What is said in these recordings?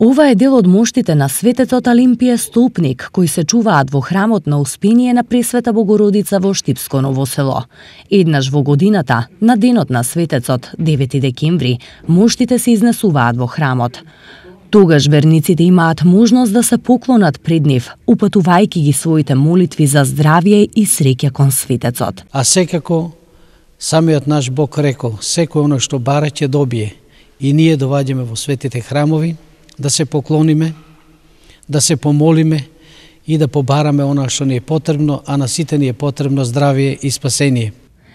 Ова е дел од моштите на светецот Алимпије Столпник, кои се чуваат во храмот на Успение на Пресвета Богородица во Штипско Ново село. Еднаш во годината, на денот на светецот, 9 декември, моштите се изнесуваат во храмот. Тогаш верниците имаат можност да се поклонат пред нив, упатувајќи ги своите молитви за здравје и среќа кон светецот. А секако, самиот наш Бог рекол, секој оно што бара ќе добие. И ние доваѓаме во светите храмови, да се поклониме, да се помолиме и да побараме оно што ни е потребно, а на сите ни е потребно здравје и спасение.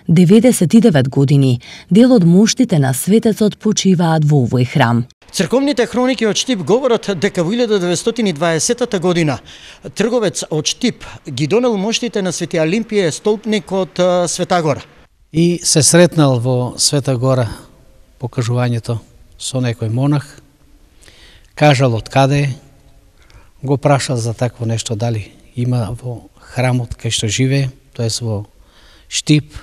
99 години, дел од моштите на светецот почиваат во овој храм. Црковните хроники од Штип говорат дека во 1920 година трговец од Штип ги донел моштите на Свети Алимпије Столпник од Света Гора. И се сретнал во Света Гора, покажувањето со некој монах, кажал од каде е, го прашал за такво нешто, дали има во храмот кај што живее, тоест во Штип,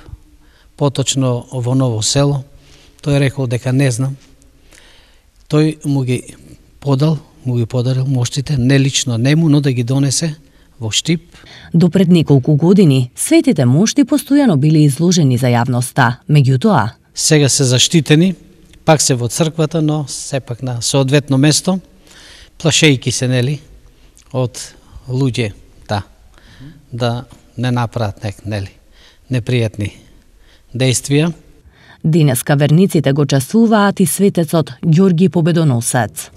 поточно во Ново село. Тој рекол дека не знам. Тој му ги подарил моштите, не лично нему, но да ги донесе во Штип. До пред неколку години, светите мошти постојано биле изложени за јавноста, меѓутоа сега се заштитени, пак се во црквата, но сепак на соодветно место, плашејки се, нели, од луѓе, да не направат непријатни действија. денеска верниците го чествуваат и светецот Ѓорги Победоносец.